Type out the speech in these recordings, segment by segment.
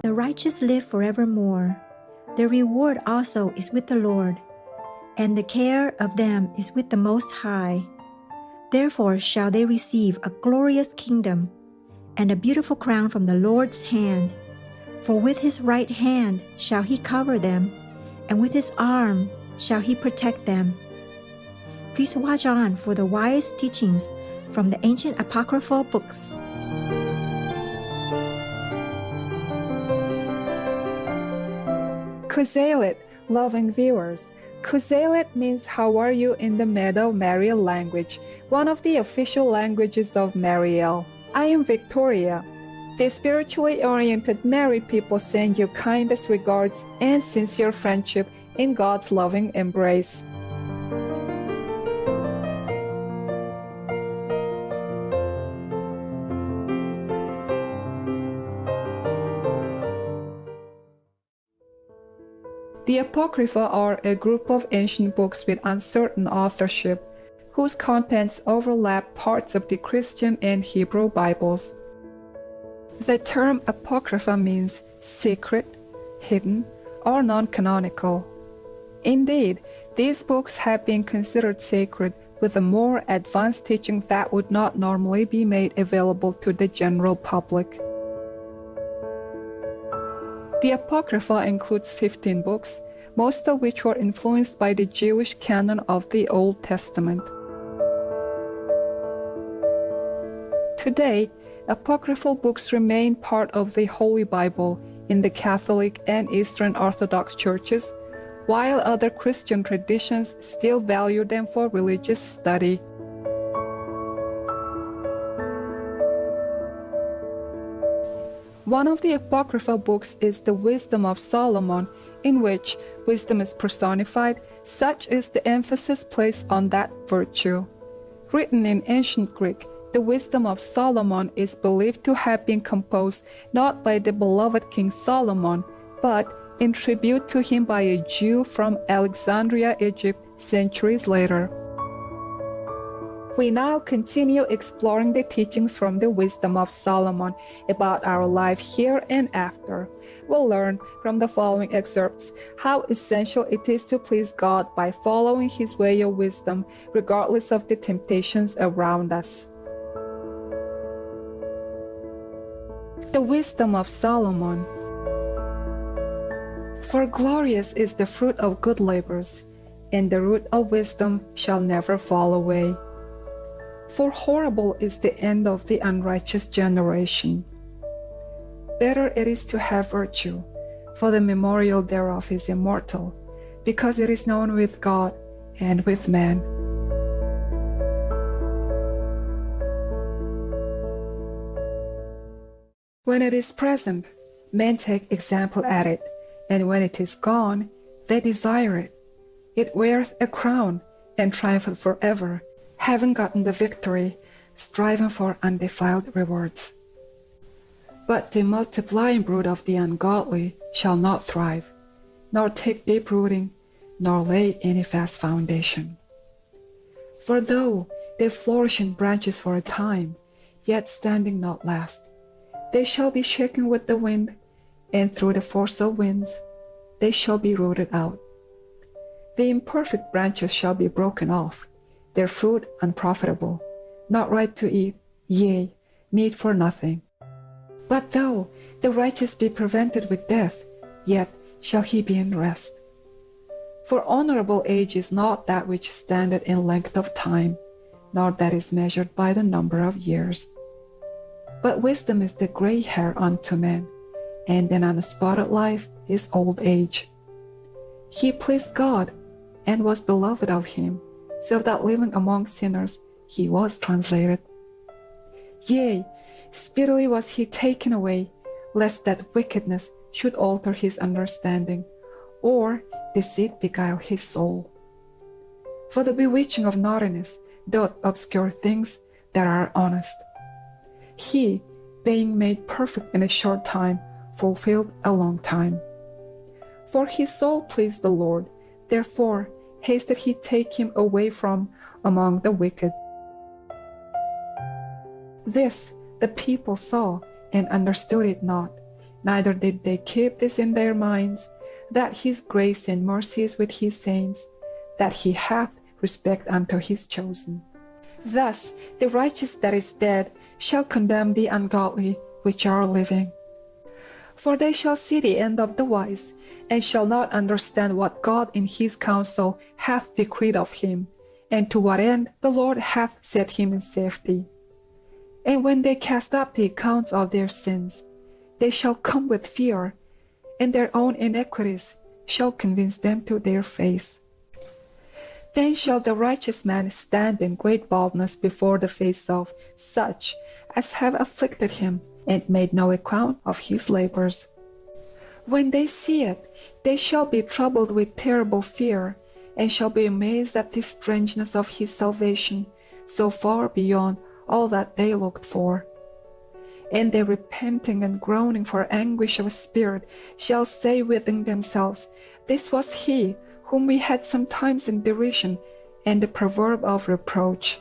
The righteous live forevermore. Their reward also is with the Lord, and the care of them is with the Most High. Therefore shall they receive a glorious kingdom, and a beautiful crown from the Lord's hand. For with his right hand shall he cover them, and with his arm shall he protect them. Please watch on for the wise teachings from the ancient apocryphal books. Kuzelit, loving viewers. Kuzelit means how are you in the Medo-Mariel language, one of the official languages of Mariel. I am Victoria. The spiritually oriented married people send you kindest regards and sincere friendship in God's loving embrace. The Apocrypha are a group of ancient books with uncertain authorship, whose contents overlap parts of the Christian and Hebrew Bibles. The term Apocrypha means secret, hidden, or non-canonical. Indeed, these books have been considered sacred with a more advanced teaching that would not normally be made available to the general public. The Apocrypha includes 15 books, most of which were influenced by the Jewish canon of the Old Testament. Today, apocryphal books remain part of the Holy Bible in the Catholic and Eastern Orthodox churches, while other Christian traditions still value them for religious study. One of the Apocrypha books is the Wisdom of Solomon, in which wisdom is personified. Such is the emphasis placed on that virtue. Written in ancient Greek, the Wisdom of Solomon is believed to have been composed not by the beloved King Solomon, but in tribute to him by a Jew from Alexandria, Egypt, centuries later. We now continue exploring the teachings from the Wisdom of Solomon about our life here and after. We'll learn from the following excerpts how essential it is to please God by following His way of wisdom, regardless of the temptations around us. The Wisdom of Solomon. For glorious is the fruit of good labors, and the root of wisdom shall never fall away. For horrible is the end of the unrighteous generation. Better it is to have virtue, for the memorial thereof is immortal, because it is known with God and with man. When it is present, men take example at it, and when it is gone, they desire it. It weareth a crown, and triumpheth forever, having gotten the victory, striving for undefiled rewards. But the multiplying brood of the ungodly shall not thrive, nor take deep rooting, nor lay any fast foundation. For though they flourish in branches for a time, yet standing not last, they shall be shaken with the wind, and through the force of winds they shall be rooted out. The imperfect branches shall be broken off, their fruit unprofitable, not ripe to eat, yea, meat for nothing. But though the righteous be prevented with death, yet shall he be in rest. For honorable age is not that which standeth in length of time, nor that is measured by the number of years. But wisdom is the gray hair unto men, and an unspotted life is old age. He pleased God, and was beloved of him, so that living among sinners he was translated. Yea, speedily was he taken away, lest that wickedness should alter his understanding, or deceit beguile his soul. For the bewitching of naughtiness doth obscure things that are honest. He, being made perfect in a short time, fulfilled a long time. For his soul pleased the Lord, therefore hasted he take him away from among the wicked. This the people saw and understood it not, neither did they keep this in their minds, that his grace and mercy is with his saints, that he hath respect unto his chosen. Thus the righteous that is dead shall condemn the ungodly which are living. For they shall see the end of the wise, and shall not understand what God in his counsel hath decreed of him, and to what end the Lord hath set him in safety. And when they cast up the accounts of their sins, they shall come with fear, and their own iniquities shall convince them to their face. Then shall the righteous man stand in great boldness before the face of such as have afflicted him, and made no account of his labors. When they see it, they shall be troubled with terrible fear, and shall be amazed at the strangeness of his salvation, so far beyond all that they looked for. And they, repenting and groaning for anguish of spirit, shall say within themselves, This was he whom we had sometimes in derision, and the proverb of reproach.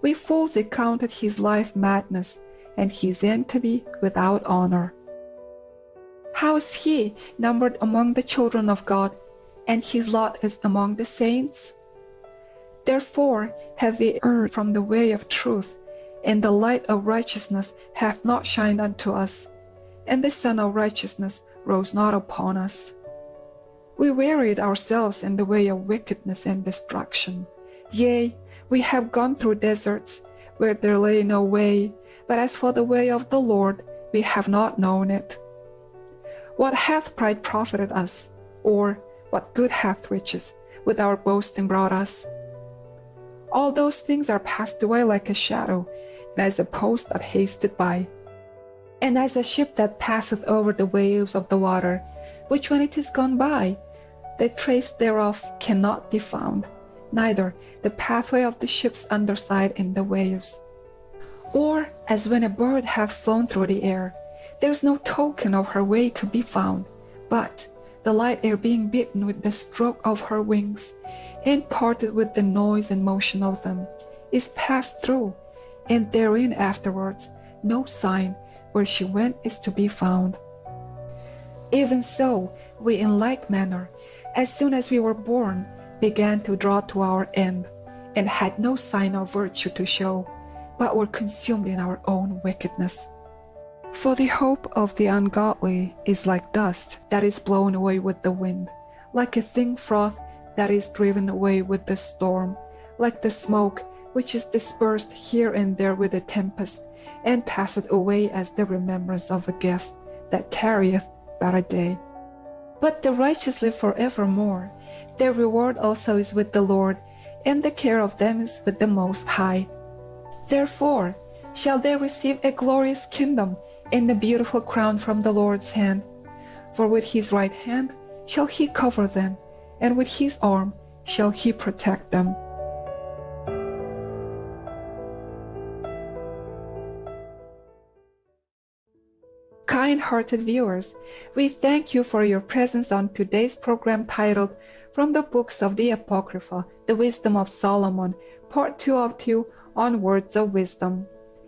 We fools accounted his life madness, and his end to be without honor. How is he numbered among the children of God, and his lot is among the saints? Therefore have we erred from the way of truth, and the light of righteousness hath not shined unto us, and the sun of righteousness rose not upon us. We wearied ourselves in the way of wickedness and destruction. Yea, we have gone through deserts, where there lay no way, but as for the way of the Lord, we have not known it. What hath pride profited us? Or what good hath riches with our boasting brought us? All those things are passed away like a shadow, and as a post that hasteth by, and as a ship that passeth over the waves of the water, which when it is gone by, the trace thereof cannot be found, neither the pathway of the ship's underside in the waves. Or as when a bird hath flown through the air, there is no token of her way to be found, but the light air being beaten with the stroke of her wings, and parted with the noise and motion of them, is passed through, and therein afterwards no sign where she went is to be found. Even so, we in like manner, as soon as we were born, began to draw to our end, and had no sign of virtue to show, but were consumed in our own wickedness. For the hope of the ungodly is like dust that is blown away with the wind, like a thin froth that is driven away with the storm, like the smoke which is dispersed here and there with a tempest, and passeth away as the remembrance of a guest that tarrieth but a day. But the righteous live forevermore. Their reward also is with the Lord, and the care of them is with the Most High. Therefore shall they receive a glorious kingdom, and a beautiful crown from the Lord's hand. For with his right hand shall he cover them, and with his arm shall he protect them. Kind-hearted viewers, we thank you for your presence on today's program titled From the Books of the Apocrypha, The Wisdom of Solomon, Part 2 of 2 on Words of Wisdom.